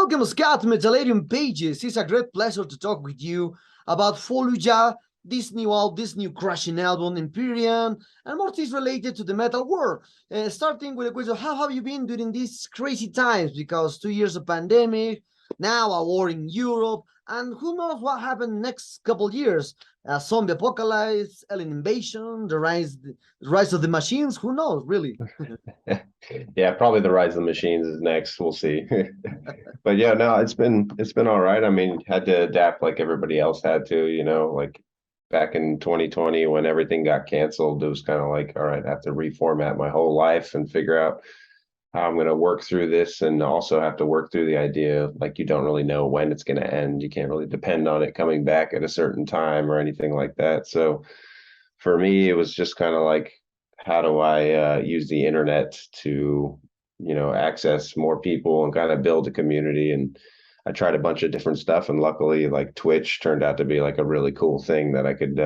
Welcome, Scott, Metallarium Pages. It's a great pleasure to talk with you about Fallujah, this new crushing album, Empyrean, and more things related to the metal world. Starting with a question, how have you been during these crazy times? Because 2 years of pandemic, now a war in Europe, and who knows what happened next couple years? A zombie apocalypse, alien invasion, the rise of the machines. Who knows, really? Yeah, probably the rise of the machines is next. We'll see. But yeah, no, it's been all right. I mean, had to adapt like everybody else had to, like back in 2020 when everything got canceled, it was kind of like, all right, I have to reformat my whole life and figure out how I'm going to work through this, and also have to work through the idea of like you don't really know when it's going to end. You can't really depend on it coming back at a certain time or anything like that. So for me, it was just kind of like, how do I use the internet to, access more people and kind of build a community? And I tried a bunch of different stuff, and luckily, like Twitch turned out to be like a really cool thing that I could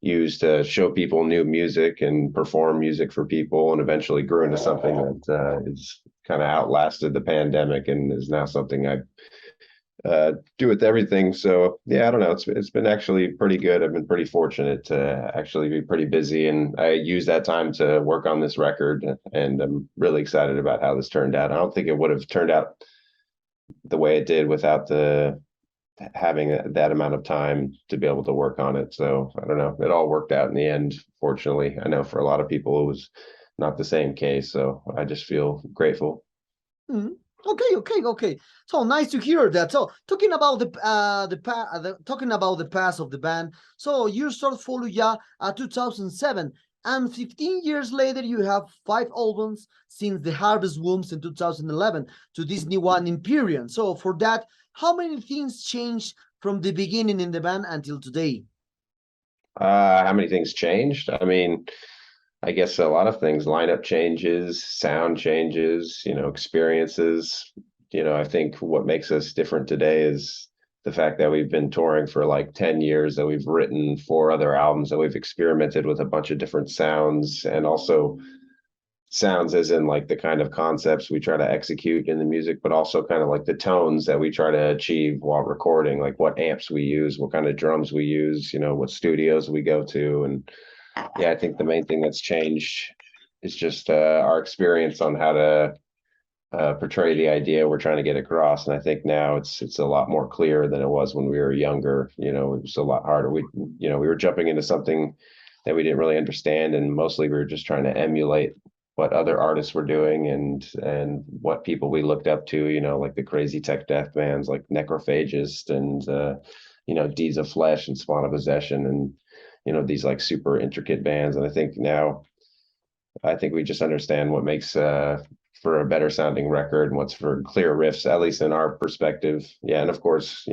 use to show people new music and perform music for people, and eventually grew into something that is kind of outlasted the pandemic and is now something I do with everything. So yeah, I don't know. It's been actually pretty good. I've been pretty fortunate to actually be pretty busy, and I use that time to work on this record. And I'm really excited about how this turned out. I don't think it would have turned out the way it did without having that amount of time to be able to work on it. So I don't know. It all worked out in the end. Fortunately, I know for a lot of people it was not the same case. So I just feel grateful. Mm-hmm. Okay. So nice to hear that. So talking about talking about the past of the band. So you started Fallujah 2007, and 15 years later you have 5 albums since the Harvest Wombs in 2011 to this new one, Empyrean. So for that, how many things changed from the beginning in the band until today? How many things changed? I mean, I guess a lot of things, lineup changes, sound changes, experiences. I think what makes us different today is the fact that we've been touring for like 10 years, that we've written 4 other albums, that we've experimented with a bunch of different sounds, and also sounds as in like the kind of concepts we try to execute in the music, but also kind of like the tones that we try to achieve while recording, like what amps we use, what kind of drums we use, what studios we go to. And yeah, I think the main thing that's changed is just our experience on how to portray the idea we're trying to get across. And I think now it's a lot more clear than it was when we were younger. It was a lot harder. We were jumping into something that we didn't really understand, and mostly we were just trying to emulate what other artists were doing and what people we looked up to, like the crazy tech death bands like Necrophagist and Deeds of Flesh and Spawn of Possession, and these like super intricate bands. And I think now, we just understand what makes for a better sounding record and what's for clear riffs, at least in our perspective. Yeah, and of course,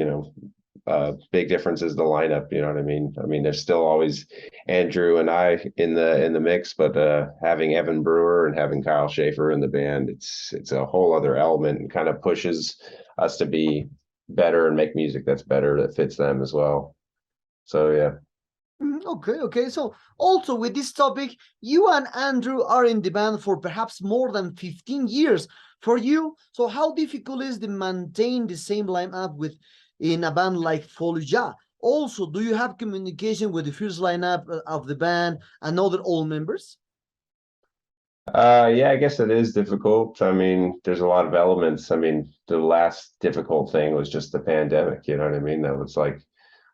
big difference is the lineup. You know what I mean? I mean, there's still always Andrew and I in the mix, but having Evan Brewer and having Kyle Schaefer in the band, it's a whole other element, and kind of pushes us to be better and make music that's better, that fits them as well. So yeah. Okay. So also with this topic, you and Andrew are in the band for perhaps more than 15 years. For you, so how difficult is to maintain the same lineup in a band like Fallujah? Also, do you have communication with the first lineup of the band and other old members? Yeah, I guess it is difficult. I mean, there's a lot of elements. I mean, the last difficult thing was just the pandemic, you know what I mean? That was like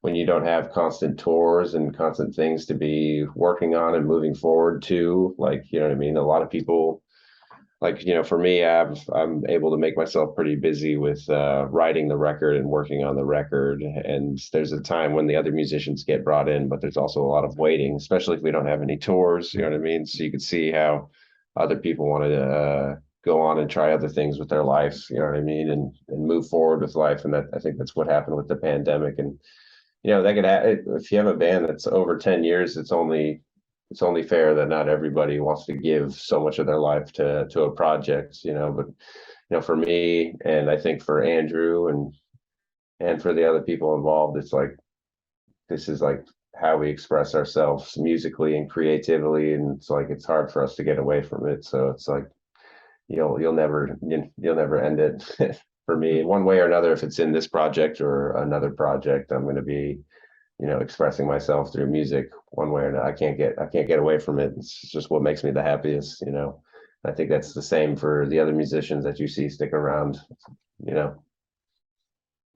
when you don't have constant tours and constant things to be working on and moving forward to, like, you know what I mean? A lot of people, like, for me, I'm able to make myself pretty busy with writing the record and working on the record. And there's a time when the other musicians get brought in, but there's also a lot of waiting, especially if we don't have any tours, you know what I mean? So you can see how other people want to go on and try other things with their life, you know what I mean? And move forward with life. And I think that's what happened with the pandemic. And that if you have a band that's over 10 years, it's only fair that not everybody wants to give so much of their life to a project, but for me, and I think for Andrew and for the other people involved, it's like, this is like how we express ourselves musically and creatively, and it's like it's hard for us to get away from it. So it's like you'll never end it. for me, one way or another, if it's in this project or another project, I'm going to be, expressing myself through music one way or another. I can't get away from it. It's just what makes me the happiest. I think that's the same for the other musicians that you see stick around, you know.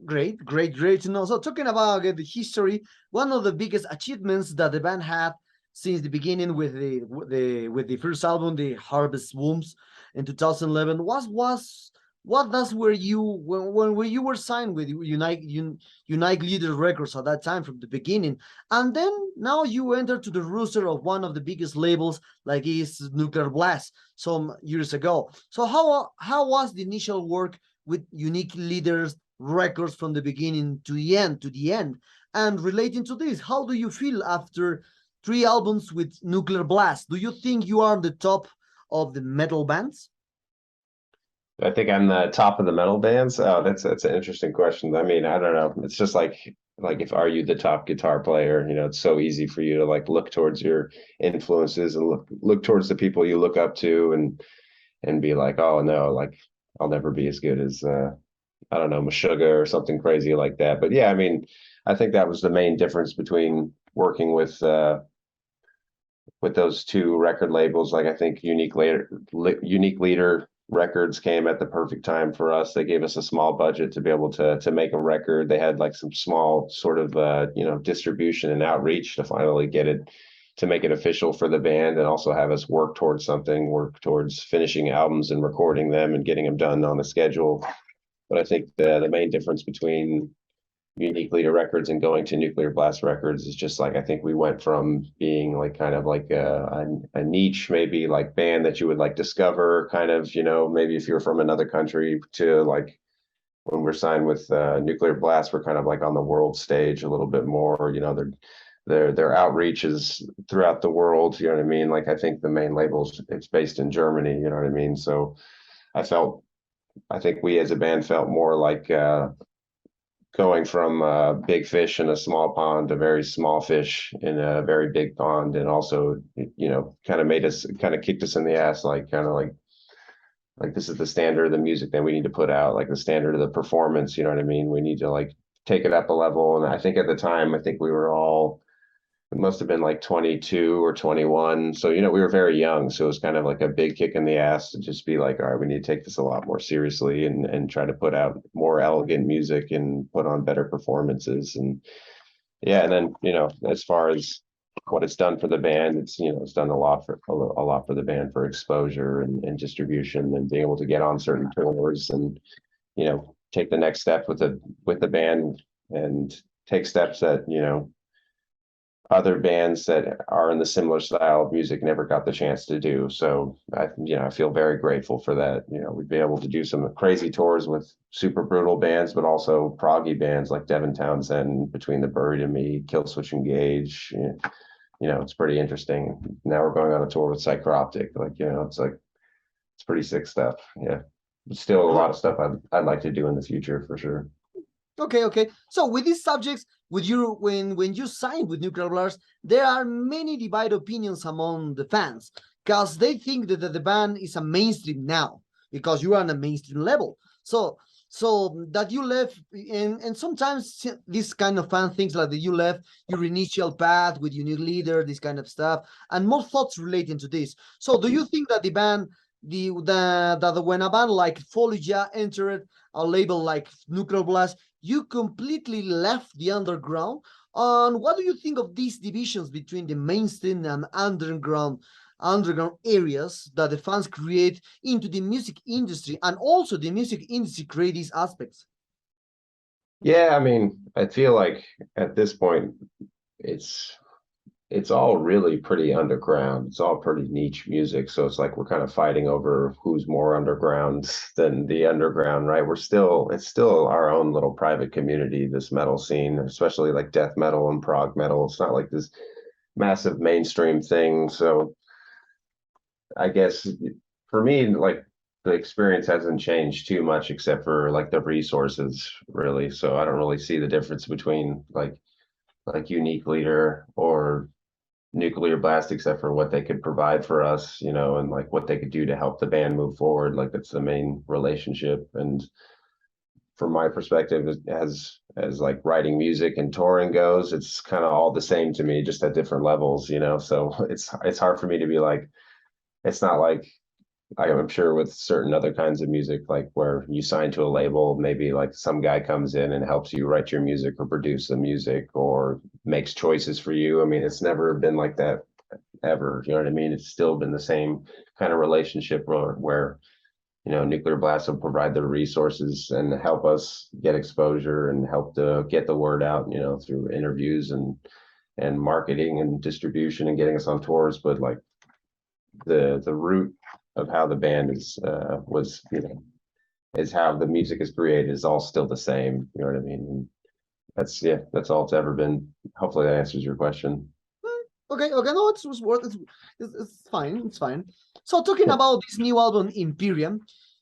Great, great, great to know. So talking about the history, one of the biggest achievements that the band had since the beginning with the first album, the Harvest Wombs, in 2011 was what that's where you when you were signed with Unite Leader Records at that time from the beginning, and then now you enter to the roster of one of the biggest labels like is Nuclear Blast some years ago. So how was the initial work with Unique Leaders Records from the beginning to the end? And relating to this, how do you feel after 3 albums with Nuclear Blast? Do you think you are on the top of the metal bands? I think I'm the top of the metal bands. Oh, that's an interesting question. I mean, I don't know. It's just like if are you the top guitar player? It's so easy for you to like look towards your influences and look towards the people you look up to and be like, oh no, like I'll never be as good as I don't know, Meshuggah or something crazy like that. But yeah, I mean, I think that was the main difference between working with those 2 record labels. Like I think Unique Leader Records came at the perfect time for us. They gave us a small budget to be able to make a record. They had like some small sort of distribution and outreach to finally get it to make it official for the band and also have us work towards finishing albums and recording them and getting them done on a schedule. But I think the main difference between Unique Leader Records and going to Nuclear Blast Records is just like I think we went from being like kind of like a niche, maybe like band that you would like discover kind of, maybe if you're from another country, to like when we're signed with Nuclear Blast, we're kind of like on the world stage a little bit more. Their outreach is throughout the world. You know what I mean? Like I think the main label's it's based in Germany. You know what I mean? So I think we as a band felt more like going from big fish in a small pond to very small fish in a very big pond, and also kind of kicked us in the ass, like kind of like this is the standard of the music that we need to put out, like the standard of the performance. You know what I mean? We need to like take it up a level. And I think at the time, I think we were all, it must have been like 22 or 21. So, we were very young. So it was kind of like a big kick in the ass to just be like, all right, we need to take this a lot more seriously and try to put out more elegant music and put on better performances. And yeah, and then, as far as what it's done for the band, it's done a lot for the band for exposure and distribution and being able to get on certain tours and, take the next step with the band and take steps that, other bands that are in the similar style of music never got the chance to do. So I feel very grateful for that. We'd be able to do some crazy tours with super brutal bands, but also proggy bands like Devin Townsend, Between the Buried and Me, Killswitch Engage. It's pretty interesting. Now we're going on a tour with Psychroptic. It's pretty sick stuff. Yeah. But still a lot of stuff I'd like to do in the future for sure. Okay. So with these subjects, with you when you sign with Nuclear Blast, there are many divided opinions among the fans because they think that the band is a mainstream now because you are on a mainstream level. So that you left, and sometimes this kind of fan thinks like that you left your initial path with your new leader, this kind of stuff, and more thoughts relating to this. So do you think that the band that when a band like Fallujah entered a label like Nuclear Blast, you completely left the underground? And what do you think of these divisions between the mainstream and underground areas that the fans create into the music industry, and also the music industry create these aspects? Yeah, I mean, I feel like at this point, it's it's all really pretty underground. It's all pretty niche music. So it's like we're kind of fighting over who's more underground than the underground, right? It's still our own little private community, this metal scene, especially like death metal and prog metal. It's not like this massive mainstream thing. So I guess for me, like the experience hasn't changed too much except for like the resources, really. So I don't really see the difference between like Unique Leader or Nuclear Blast, except for what they could provide for us, and like what they could do to help the band move forward. Like that's the main relationship. And from my perspective, as like writing music and touring goes, it's kind of all the same to me, just at different levels, you know. So it's hard for me to be like, it's not like I'm sure with certain other kinds of music, like where you sign to a label, maybe like some guy comes in and helps you write your music or produce the music or makes choices for you. I mean, it's never been like that ever. You know what I mean? It's still been the same kind of relationship where you know, Nuclear Blast will provide the resources and help us get exposure and help to get the word out, you know, through interviews and marketing and distribution and getting us on tours. But like the root of how the band is was, you know, is how the music is created is all still the same. You know what I mean? And that's all it's ever been. Hopefully that answers your question. Okay, no, it's worth it. It's fine, it's fine. So talking about this new album, Imperium,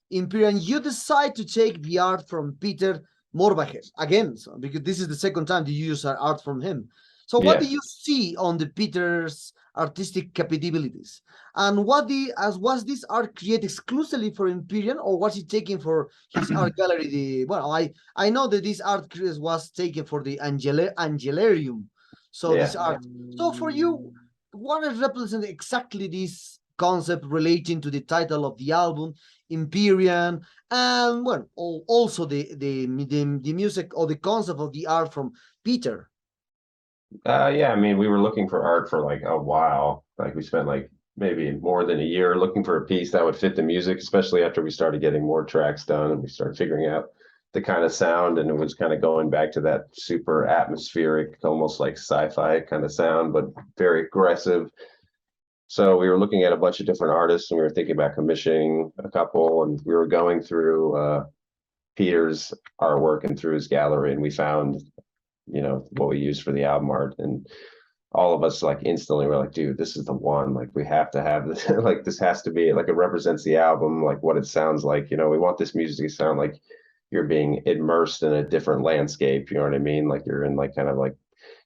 you decide to take the art from Peter Morbacher again, so, because this is the second time you use art from him. So what do you see on the Peter's artistic capabilities? And was this art created exclusively for Imperium, or was he taken for his art gallery? Well, I know that this art was taken for the Angelarium. So this art. So for you, what represents exactly this concept relating to the title of the album, Imperium, and well, also the music or the concept of the art from Peter? Yeah, I mean, we were looking for art for like a while. Like we spent like maybe more than a year looking for a piece that would fit the music, especially after we started getting more tracks done and we started figuring out the kind of sound, and it was kind of going back to that super atmospheric, almost like sci-fi kind of sound, but very aggressive. So we were looking at a bunch of different artists and we were thinking about commissioning a couple, and we were going through Peter's artwork and through his gallery, and we found, you know, what we used for the album art, and all of us like instantly were like, dude, this is the one. Like we have to have this. Like this has to be like, it represents the album, like what it sounds like. You know, we want this music to sound like you're being immersed in a different landscape. You know what I mean? Like you're in like kind of like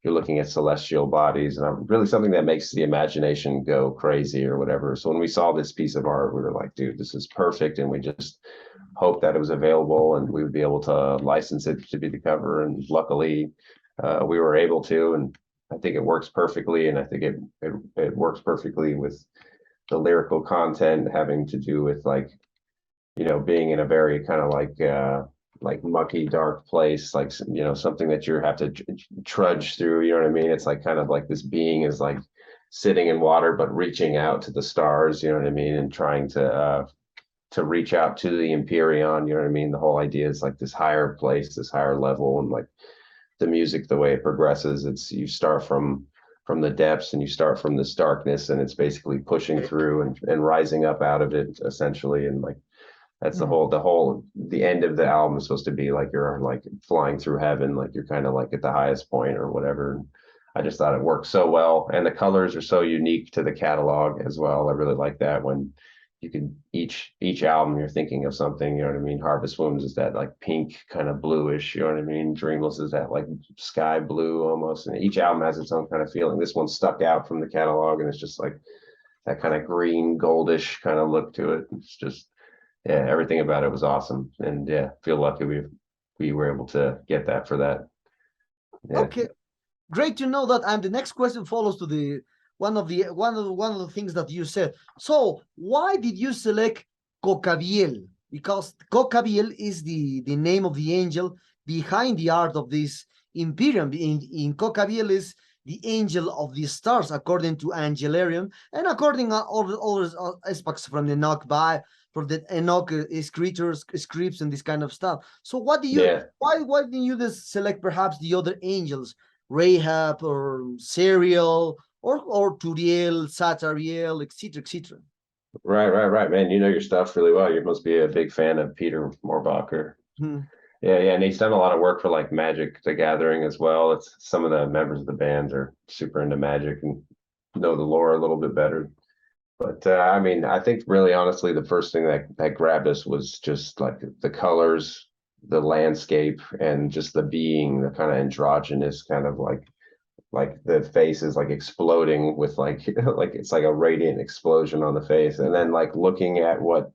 you're looking at celestial bodies, and really something that makes the imagination go crazy or whatever. So when we saw this piece of art, we were like, dude, this is perfect, and we just hoped that it was available and we would be able to license it to be the cover. And luckily, we were able to, and I think it works perfectly. And I think it works perfectly with the lyrical content having to do with like, you know, being in a very kind of like mucky, dark place, like, you know, something that you have to trudge through. You know what I mean? It's like kind of like this being is like sitting in water, but reaching out to the stars. You know what I mean? And trying to reach out to the Empyrean. You know what I mean? The whole idea is like this higher place, this higher level, and like the music, the way it progresses, it's you start from the depths and you start from this darkness, and it's basically pushing through and rising up out of it essentially. And like that's the end of the album is supposed to be like you're like flying through heaven, like you're kind of like at the highest point or whatever. I just thought it worked so well, and the colors are so unique to the catalog as well. I really like that when you can each album you're thinking of something. You know what I mean? Harvest Wounds is that like pink kind of bluish. You know what I mean? Dreamless is that like sky blue almost, and each album has its own kind of feeling. This one stuck out from the catalog, and it's just like that kind of green goldish kind of look to it. It's just, yeah, everything about it was awesome, and yeah, feel lucky we were able to get that for that. Yeah. Okay, great to know that. And the next question follows to the one of the things that you said. So why did you select Cocabiel? Because Cocabiel is the name of the angel behind the art of this Imperium. In Cocabiel is the angel of the stars, according to Angelarium, and according to all aspects from the Enoch by for the Enoch scripts and this kind of stuff. So what do you why didn't you just select perhaps the other angels, Rahab or Serial or Turiel, Satariel, etc., etc.? Right, man. You know your stuff really well. You must be a big fan of Peter Morbacher. Yeah, and he's done a lot of work for like Magic the Gathering as well. It's some of the members of the band are super into Magic and know the lore a little bit better. But I mean, I think really honestly, the first thing that grabbed us was just like the colors, the landscape, and just the being, the kind of androgynous kind of like the face is like exploding with like like it's like a radiant explosion on the face, and then like looking at what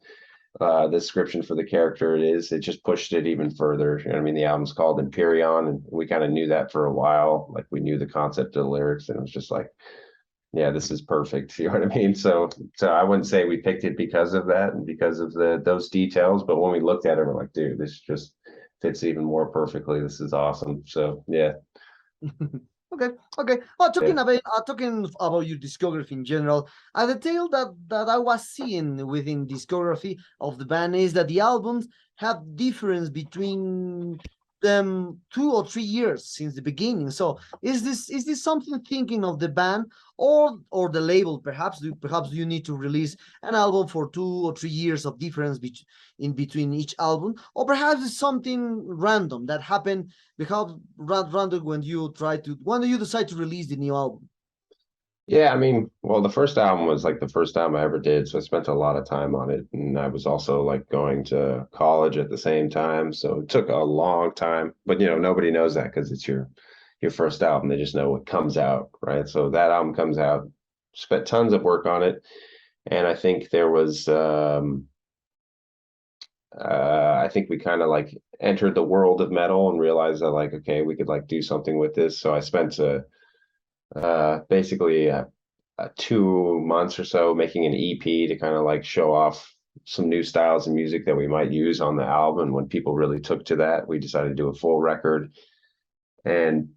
description for the character it is. It just pushed it even further. You know what I mean? The album's called Empyrean, and we kind of knew that for a while. Like we knew the concept of the lyrics, and it was just like, yeah, this is perfect. You know what I mean? So I wouldn't say we picked it because of that and because of those details, but when we looked at it, we're like, dude, this just fits even more perfectly. This is awesome. So yeah. Okay, okay. Well, Yeah. talking about your discography in general, a detail that I was seeing within discography of the band is that the albums have difference between them 2 or 3 years since the beginning. So is this something thinking of the band or the label? Perhaps you need to release an album for 2 or 3 years of difference in between each album, or perhaps it's something random that happened because random when you decide to release the new album. Yeah, I mean, well, the first album was like the first album I ever did, so I spent a lot of time on it, and I was also like going to college at the same time, so it took a long time. But nobody knows that because it's your first album. They just know what comes out, right? So that album comes out, spent tons of work on it, and I think there was I think we kind of like entered the world of metal and realized that like, okay, we could like do something with this. So I spent basically 2 months or so making an EP to kind of like show off some new styles of music that we might use on the album. When people really took to that, we decided to do a full record. And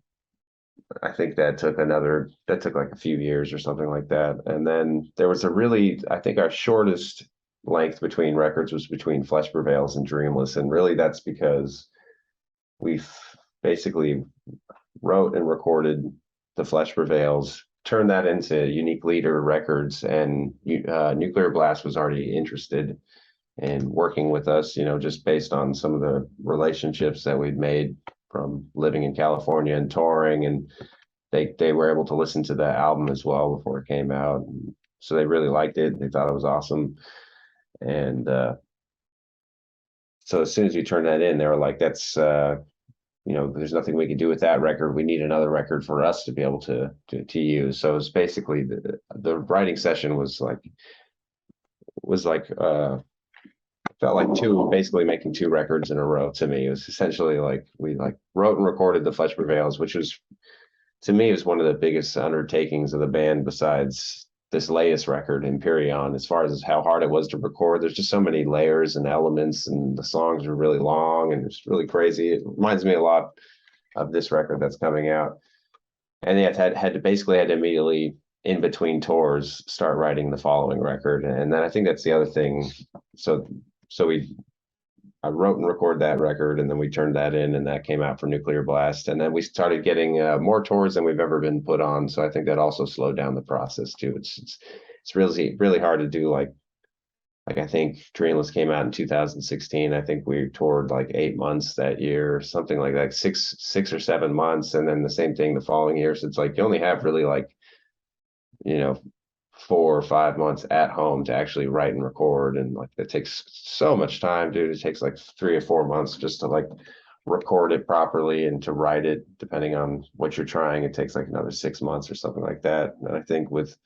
I think that took like a few years or something like that. And then there was I think our shortest length between records was between Flesh Prevails and Dreamless. And really that's because we've basically wrote and recorded the Flesh Prevails, turned that into Unique Leader Records, and Nuclear Blast was already interested in working with us, just based on some of the relationships that we'd made from living in California and touring, and they were able to listen to the album as well before it came out. And so they really liked it. They thought it was awesome. And so as soon as we turned that in, they were like, that's there's nothing we can do with that record. We need another record for us to be able to use. So it's basically the writing session was like felt like basically making 2 records in a row to me. It was essentially like we like wrote and recorded the Flesh Prevails, which was, to me, was one of the biggest undertakings of the band besides this latest record, Empyrean, as far as how hard it was to record. There's just so many layers and elements, and the songs are really long and it's really crazy. It reminds me a lot of this record that's coming out. And yeah, had to immediately, in between tours, start writing the following record. And then I think that's the other thing. So I wrote and recorded that record, and then we turned that in, and that came out for Nuclear Blast. And then we started getting more tours than we've ever been put on. So I think that also slowed down the process too. It's really, really hard to do. Like I think Dreamless came out in 2016. I think we toured like 8 months that year, something like that, 6 or 7 months, and then the same thing the following year. So it's like you only have really like 4 or 5 months at home to actually write and record, and like it takes so much time, dude. It takes like 3 or 4 months just to like record it properly, and to write it, depending on what you're trying, it takes like another 6 months or something like that. And I think with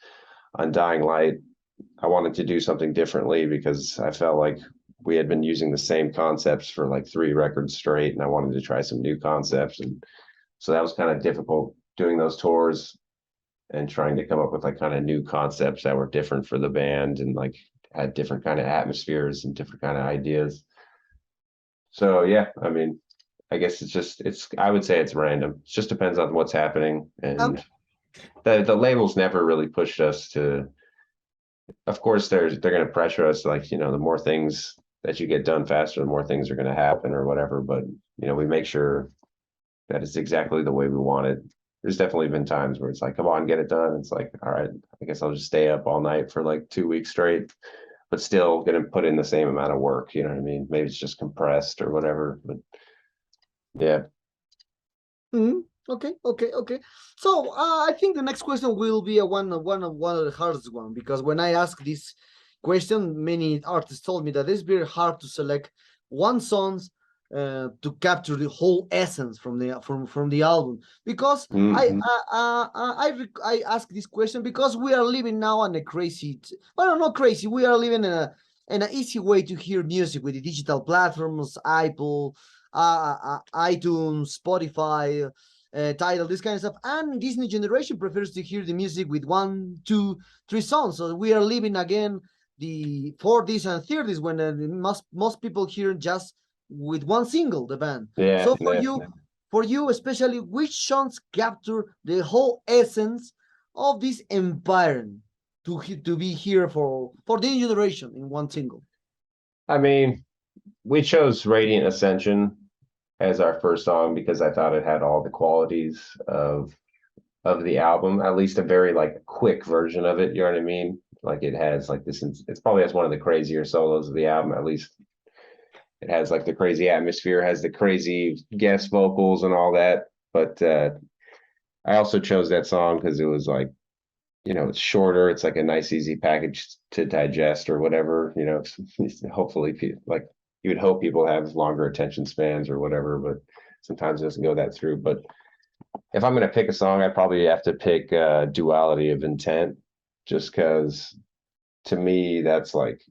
Undying Light, I wanted to do something differently because I felt like we had been using the same concepts for like 3 records straight, and I wanted to try some new concepts. And so that was kind of difficult doing those tours and trying to come up with like kind of new concepts that were different for the band and like had different kind of atmospheres and different kind of ideas. So yeah, I mean, I guess I would say it's random. It just depends on what's happening. And the labels never really pushed us to, of course they're going to pressure us, like, the more things that you get done faster, the more things are going to happen or whatever. But, we make sure that it's exactly the way we want it. There's definitely been times where it's like, come on, get it done. It's like, all right, I guess I'll just stay up all night for like 2 weeks straight, but still going to put in the same amount of work. You know what I mean? Maybe it's just compressed or whatever, but yeah. Okay. So I think the next question will be one of the hardest one, because when I ask this question, many artists told me that it's very hard to select one song to capture the whole essence from the album. Because I ask this question because we are living now in a crazy, well, not crazy, we are living in a and an easy way to hear music with the digital platforms, Apple, iTunes, Spotify, Tidal, this kind of stuff. And this new generation prefers to hear the music with 1, 2, 3 songs. So we are living again the 40s and 30s when most people hear just with one single the band. Yeah, So yeah. for you especially, which songs capture the whole essence of this empire to be here for the new generation in one single? I mean, we chose Radiant Ascension as our first song because I thought it had all the qualities of the album, at least a very like quick version of it. You know what I mean? Like it has like this. It's probably has one of the crazier solos of the album. At least it has like the crazy atmosphere, has the crazy guest vocals and all that. But I also chose that song because it was like, you know, it's shorter. It's like a nice, easy package to digest or whatever. You know, hopefully, like you would hope people have longer attention spans or whatever, but sometimes it doesn't go that through. But if I'm going to pick a song, I'd probably have to pick Duality of Intent, just because to me, that's like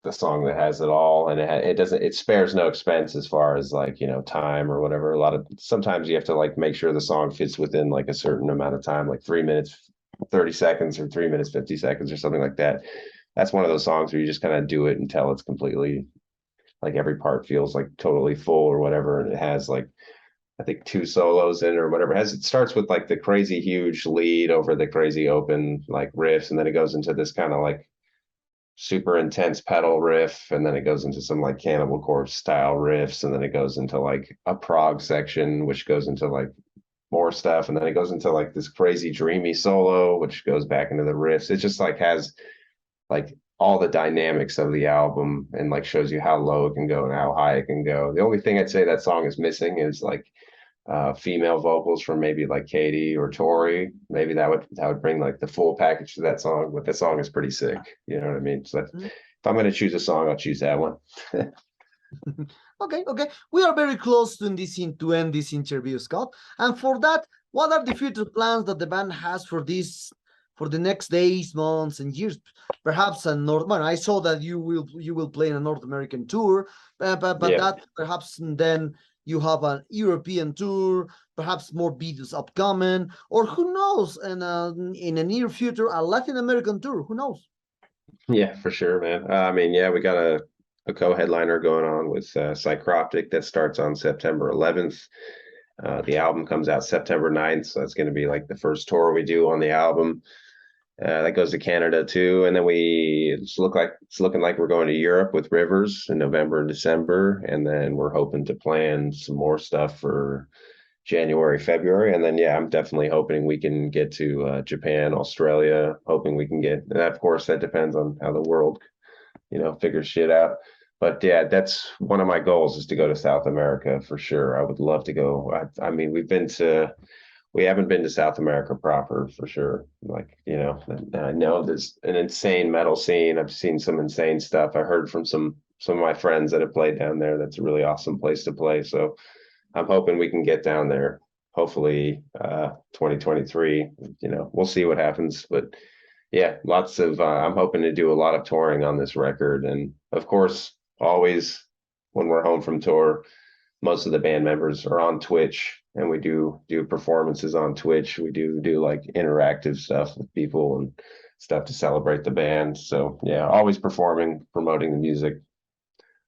the song that has it all. And it spares no expense as far as like, you know, time or whatever. Sometimes you have to like make sure the song fits within like a certain amount of time, like 3 minutes, 30 seconds or 3 minutes, 50 seconds or something like that. That's one of those songs where you just kind of do it until it's completely like every part feels like totally full or whatever. And it has like, I think 2 solos in or whatever. It starts with like the crazy huge lead over the crazy open like riffs, and then it goes into this kind of like super intense pedal riff, and then it goes into some like Cannibal Corpse style riffs, and then it goes into like a prog section, which goes into like more stuff, and then it goes into like this crazy dreamy solo, which goes back into the riffs. It just like has like all the dynamics of the album and like shows you how low it can go and how high it can go. The only thing I'd say that song is missing is like female vocals from maybe like Katie or Tori. Maybe that would bring like the full package to that song, but the song is pretty sick. You know what I mean? So if I'm going to choose a song, I'll choose that one. Okay, okay. We are very close to end this interview, Scott. And for that, what are the future plans that the band has for the next days, months, and years? Perhaps a North. Well, I saw that you will play in a North American tour, but Yeah. that perhaps then you have an European tour, perhaps more videos upcoming, or who knows, and in a near future, a Latin American tour. Who knows? Yeah, for sure, man. I mean, yeah, we got a co-headliner going on with Psychroptic that starts on September 11th. The album comes out September 9th, so that's going to be like the first tour we do on the album. That goes to Canada too, and then it's looking like we're going to Europe with Rivers in November and December, and then we're hoping to plan some more stuff for January, February, and then yeah, I'm definitely hoping we can get to Japan, Australia. Hoping we can get, and of course that depends on how the world, you know, figures shit out. But yeah, that's one of my goals is to go to South America for sure. I would love to go. I mean, we haven't been to South America proper for sure. Like, you know, and I know there's an insane metal scene. I've seen some insane stuff. I heard from some of my friends that have played down there. That's a really awesome place to play. So I'm hoping we can get down there. Hopefully 2023, you know, we'll see what happens. But yeah, lots of I'm hoping to do a lot of touring on this record. And of course, always when we're home from tour, most of the band members are on Twitch, and we do performances on Twitch. We do like interactive stuff with people and stuff to celebrate the band. So yeah, always performing, promoting the music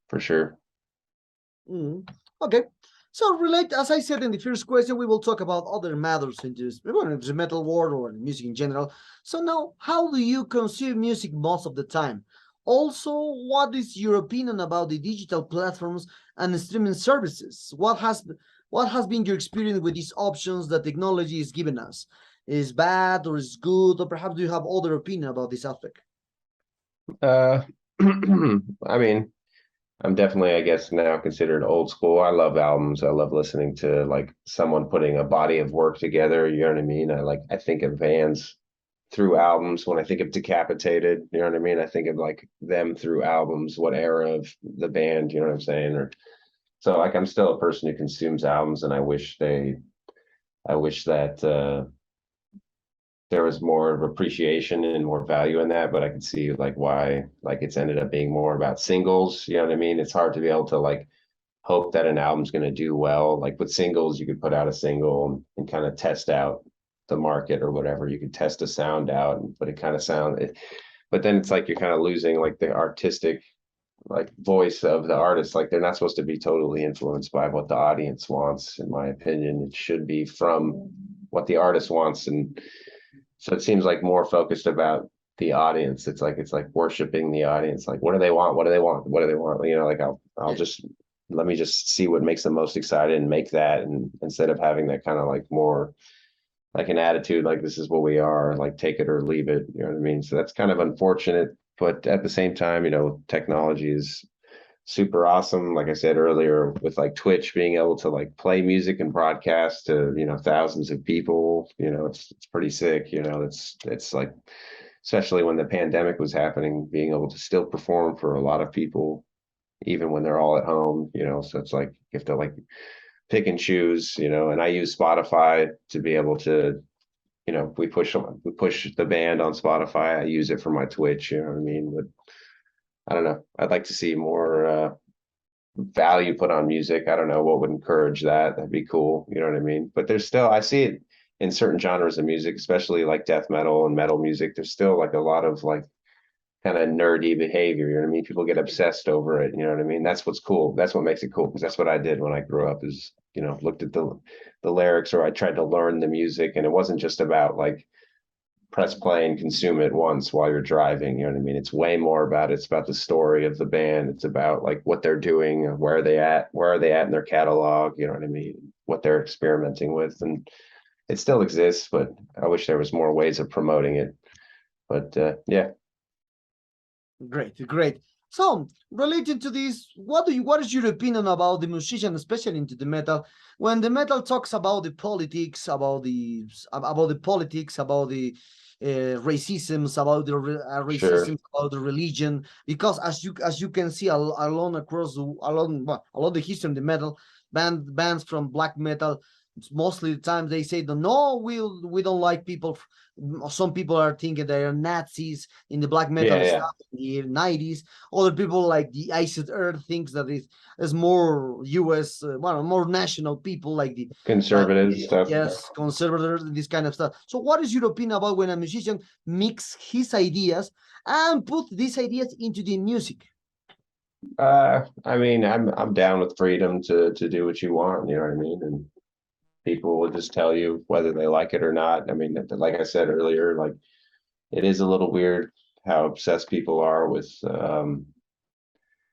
for sure. Okay. So relate, as I said in the first question, we will talk about other matters in the metal world or music in general. So now, how do you consume music most of the time? Also, what is your opinion about the digital platforms and streaming services? What has been your experience with these options that technology is giving us? Is bad or is good, or perhaps do you have other opinion about this aspect? I mean, I'm definitely, I guess, now considered old school. I love albums. I love listening to like someone putting a body of work together. You know what I mean? I think of bands through albums. When I think of Decapitated, you know what I mean? I think of like them through albums, what era of the band, you know what I'm saying? Or so like I'm still a person who consumes albums, and I wish that there was more of appreciation and more value in that, but I could see like why like it's ended up being more about singles. You know what I mean? It's hard to be able to like hope that an album's going to do well. Like with singles, you could put out a single and kind of test out the market or whatever. You could test a sound out, but it kind of but then it's like you're kind of losing like the artistic like voice of the artist. Like they're not supposed to be totally influenced by what the audience wants, in my opinion. It should be from what the artist wants. And so it seems like more focused about the audience. It's like worshiping the audience. Like, what do they want? What do they want? What do they want? You know, like I'll just let me just see what makes them most excited and make that. And instead of having that kind of like more like an attitude, like this is what we are, like take it or leave it. You know what I mean? So that's kind of unfortunate. But at the same time, you know, technology is super awesome. Like I said earlier, with like Twitch being able to like play music and broadcast to, you know, thousands of people, you know, it's pretty sick. You know, it's like, especially when the pandemic was happening, being able to still perform for a lot of people, even when they're all at home, you know. So it's like you have to like pick and choose, you know. And I use Spotify to be able to, you know, we push the band on Spotify. I use it for my Twitch, you know what I mean? But I don't know. I'd like to see more value put on music. I don't know what would encourage that. That'd be cool. You know what I mean? But there's still, I see it in certain genres of music, especially like death metal and metal music. There's still like a lot of like kind of nerdy behavior. You know what I mean? People get obsessed over it. You know what I mean? That's what's cool. That's what makes it cool, because that's what I did when I grew up, is, you know, looked at the lyrics, or I tried to learn the music. And it wasn't just about like press play and consume it once while you're driving. You know what I mean? It's way more about it's about the story of the band. It's about like what they're doing, where are they at in their catalog, you know what I mean? What they're experimenting with. And it still exists, but I wish there was more ways of promoting it. But yeah. Great, great. So, related to this, what is your opinion about the musician, especially into the metal, when the metal talks about the politics, about the politics, about the racisms, about the Sure. racism, about the religion? Because as you can see along across along the history of the metal, bands from black metal, mostly the time they say, no, we don't like people. Some people are thinking they are Nazis in the black metal Yeah. stuff in the 90s. Other people like the Iced Earth thinks that is more US, more national people like the Conservative stuff. yes, conservators, this kind of stuff. So what is your opinion about when a musician mix his ideas and put these ideas into the music? I mean, I'm down with freedom to do what you want, you know what I mean? And people will just tell you whether they like it or not. I mean, like I said earlier, like it is a little weird how obsessed people are with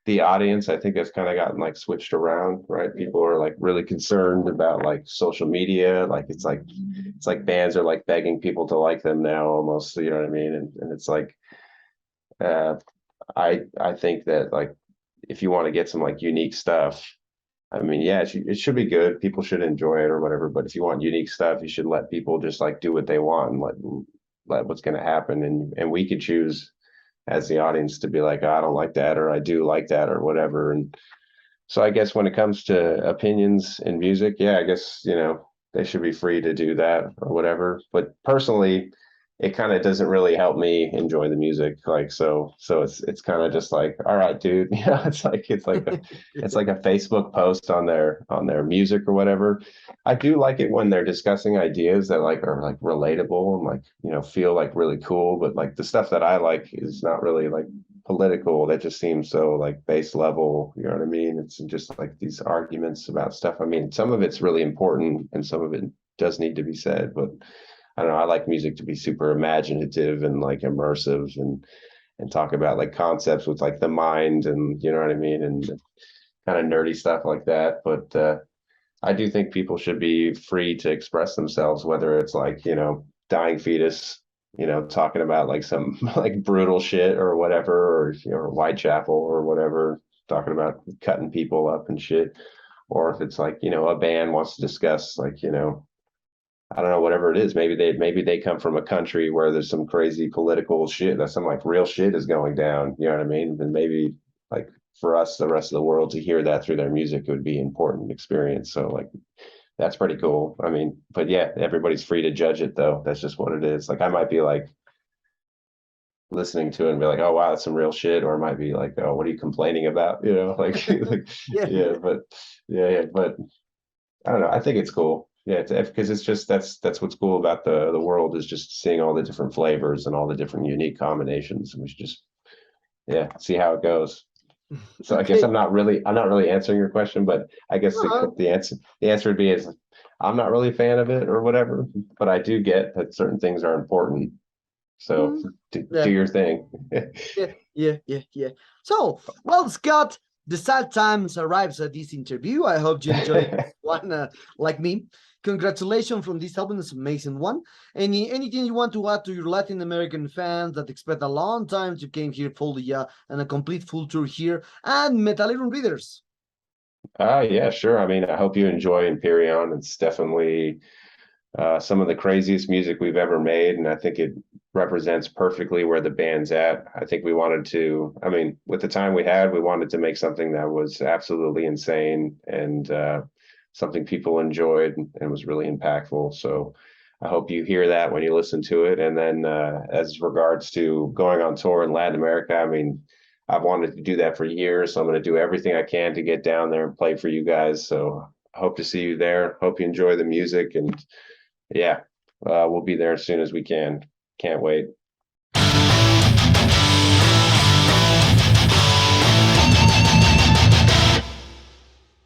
the audience. I think that's kind of gotten like switched around, right? People are like really concerned about like social media. Like it's like bands are like begging people to like them now almost, you know what I mean? And it's like uh I think that like if you want to get some like unique stuff, I mean, yeah, it should be good. People should enjoy it or whatever. But if you want unique stuff, you should let people just like do what they want and let what's going to happen. And we could choose as the audience to be like, oh, I don't like that, or I do like that, or whatever. And so I guess when it comes to opinions in music, yeah, I guess, you know, they should be free to do that or whatever. But personally, it kind of doesn't really help me enjoy the music. Like, so it's kind of just like, all right, dude, you know, it's like a Facebook post on their music or whatever. I do like it when they're discussing ideas that like are like relatable and like, you know, feel like really cool. But like the stuff that I like is not really like political. That just seems so like base level, you know what I mean? It's just like these arguments about stuff. I mean, some of it's really important and some of it does need to be said, but I don't know, I like music to be super imaginative and like immersive and talk about like concepts with like the mind, and you know what I mean, and kind of nerdy stuff like that. But I do think people should be free to express themselves, whether it's like, you know, dying fetus, you know, talking about like some like brutal shit or whatever, or, you know, Whitechapel or whatever, talking about cutting people up and shit. Or if it's like, you know, a band wants to discuss like, you know, I don't know, whatever it is. Maybe they come from a country where there's some crazy political shit, that some like real shit is going down. You know what I mean? And maybe like for us, the rest of the world to hear that through their music, it would be an important experience. So like That's pretty cool. I mean, but yeah, everybody's free to judge it though. That's just what it is. Like I might be like listening to it and be like, oh wow, that's some real shit, or it might be like, oh, what are you complaining about? You know, like, like Yeah, yeah, but but I don't know. I think it's cool. Yeah, because it's just that's what's cool about the world is just seeing all the different flavors and all the different unique combinations. And we should just see how it goes. So I guess okay. I'm not really answering your question, but I guess Uh, the answer would be is I'm not really a fan of it or whatever, but I do get that certain things are important. So mm, do yeah. your thing. Yeah. So, well, Scott, the sad times arrives at this interview. I hope you enjoyed this one, like me. Congratulations from this album, it's an amazing one. Anything you want to add to your Latin American fans that expect a long time to came here, Fallujah, and a complete full tour here, and Metallic readers? Yeah, sure. I mean, I hope you enjoy Imperion. It's definitely some of the craziest music we've ever made, and I think it represents perfectly where the band's at. I think we wanted to, I mean, with the time we had, we wanted to make something that was absolutely insane and something people enjoyed and was really impactful. So I hope you hear that when you listen to it. And then as regards to going on tour in Latin America, I mean, I've wanted to do that for years, so I'm going to do everything I can to get down there and play for you guys. So I hope to see you there. Hope you enjoy the music and yeah, we'll be there as soon as we can. Can't wait.